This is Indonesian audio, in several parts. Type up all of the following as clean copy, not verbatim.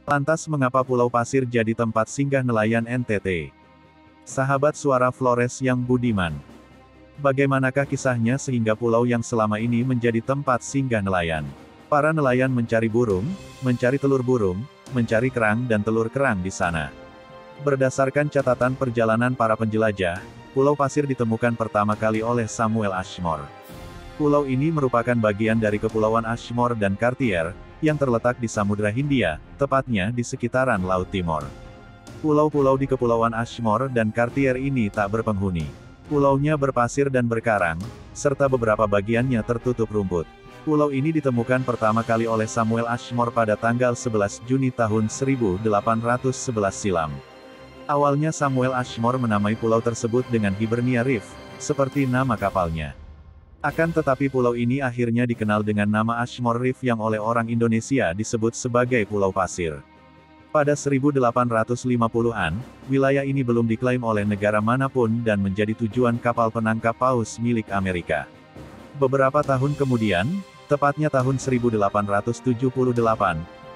Lantas mengapa Pulau Pasir jadi tempat singgah nelayan NTT? Sahabat Suara Flores yang budiman. Bagaimanakah kisahnya sehingga pulau yang selama ini menjadi tempat singgah nelayan? Para nelayan mencari burung, mencari telur burung, mencari kerang dan telur kerang di sana. Berdasarkan catatan perjalanan para penjelajah, Pulau Pasir ditemukan pertama kali oleh Samuel Ashmore. Pulau ini merupakan bagian dari Kepulauan Ashmore dan Cartier, yang terletak di Samudra Hindia, tepatnya di sekitaran Laut Timor. Pulau-pulau di Kepulauan Ashmore dan Cartier ini tak berpenghuni. Pulaunya berpasir dan berkarang, serta beberapa bagiannya tertutup rumput. Pulau ini ditemukan pertama kali oleh Samuel Ashmore pada tanggal 11 Juni tahun 1811 silam. Awalnya Samuel Ashmore menamai pulau tersebut dengan Hibernia Reef, seperti nama kapalnya. Akan tetapi pulau ini akhirnya dikenal dengan nama Ashmore Reef yang oleh orang Indonesia disebut sebagai Pulau Pasir. Pada 1850-an, wilayah ini belum diklaim oleh negara manapun dan menjadi tujuan kapal penangkap paus milik Amerika. Beberapa tahun kemudian, tepatnya tahun 1878,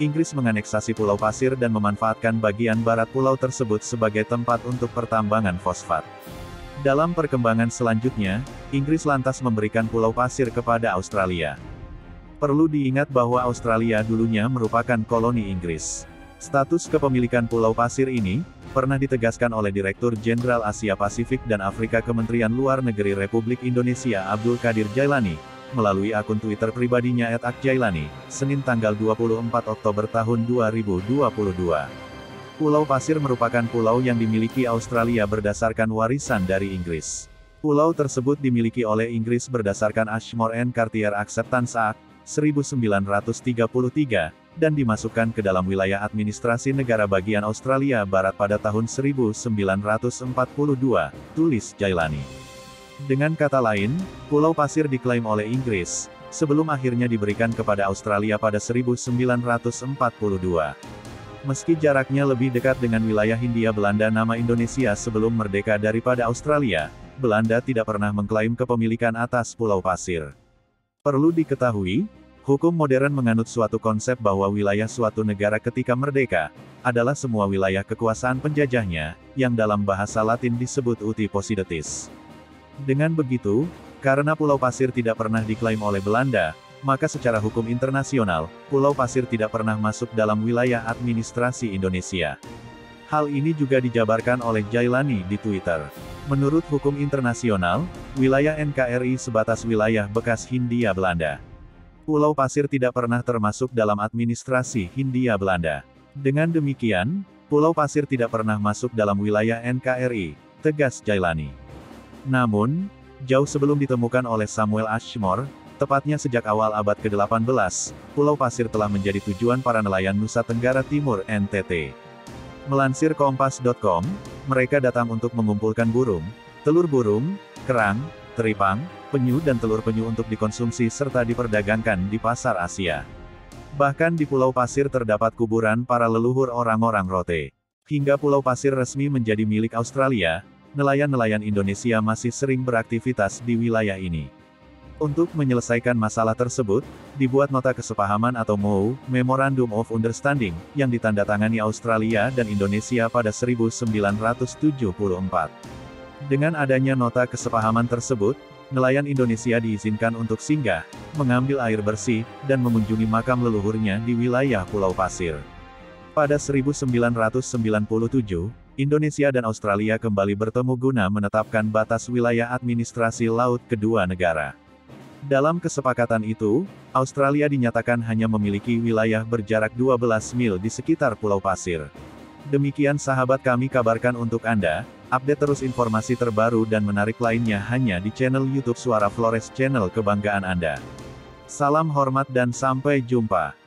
Inggris menganeksasi Pulau Pasir dan memanfaatkan bagian barat pulau tersebut sebagai tempat untuk pertambangan fosfat. Dalam perkembangan selanjutnya, Inggris lantas memberikan Pulau Pasir kepada Australia. Perlu diingat bahwa Australia dulunya merupakan koloni Inggris. Status kepemilikan Pulau Pasir ini, pernah ditegaskan oleh Direktur Jenderal Asia Pasifik dan Afrika Kementerian Luar Negeri Republik Indonesia Abdul Qadir Jailani, melalui akun Twitter pribadinya @akjailani, Senin tanggal 24 Oktober tahun 2022. Pulau Pasir merupakan pulau yang dimiliki Australia berdasarkan warisan dari Inggris. Pulau tersebut dimiliki oleh Inggris berdasarkan Ashmore and Cartier Acceptance Act, 1933, dan dimasukkan ke dalam wilayah administrasi negara bagian Australia Barat pada tahun 1942, tulis Jailani. Dengan kata lain, Pulau Pasir diklaim oleh Inggris, sebelum akhirnya diberikan kepada Australia pada 1942. Meski jaraknya lebih dekat dengan wilayah Hindia Belanda nama Indonesia sebelum merdeka daripada Australia, Belanda tidak pernah mengklaim kepemilikan atas Pulau Pasir. Perlu diketahui, hukum modern menganut suatu konsep bahwa wilayah suatu negara ketika merdeka, adalah semua wilayah kekuasaan penjajahnya, yang dalam bahasa Latin disebut uti possidetis. Dengan begitu, karena Pulau Pasir tidak pernah diklaim oleh Belanda, maka secara hukum internasional, Pulau Pasir tidak pernah masuk dalam wilayah administrasi Indonesia. Hal ini juga dijabarkan oleh Jailani di Twitter. Menurut hukum internasional, wilayah NKRI sebatas wilayah bekas Hindia Belanda. Pulau Pasir tidak pernah termasuk dalam administrasi Hindia Belanda. Dengan demikian, Pulau Pasir tidak pernah masuk dalam wilayah NKRI, tegas Jailani. Namun, jauh sebelum ditemukan oleh Samuel Ashmore, tepatnya sejak awal abad ke-18, Pulau Pasir telah menjadi tujuan para nelayan Nusa Tenggara Timur (NTT). Melansir Kompas.com, mereka datang untuk mengumpulkan burung, telur burung, kerang, teripang, penyu dan telur penyu untuk dikonsumsi serta diperdagangkan di pasar Asia. Bahkan di Pulau Pasir terdapat kuburan para leluhur orang-orang Rote. Hingga Pulau Pasir resmi menjadi milik Australia, nelayan-nelayan Indonesia masih sering beraktivitas di wilayah ini. Untuk menyelesaikan masalah tersebut, dibuat nota kesepahaman atau MOU, Memorandum of Understanding, yang ditandatangani Australia dan Indonesia pada 1974. Dengan adanya nota kesepahaman tersebut, nelayan Indonesia diizinkan untuk singgah, mengambil air bersih, dan mengunjungi makam leluhurnya di wilayah Pulau Pasir. Pada 1997, Indonesia dan Australia kembali bertemu guna menetapkan batas wilayah administrasi laut kedua negara. Dalam kesepakatan itu, Australia dinyatakan hanya memiliki wilayah berjarak 12 mil di sekitar Pulau Pasir. Demikian sahabat kami kabarkan untuk Anda, update terus informasi terbaru dan menarik lainnya hanya di channel YouTube Suara Flores, channel kebanggaan Anda. Salam hormat dan sampai jumpa.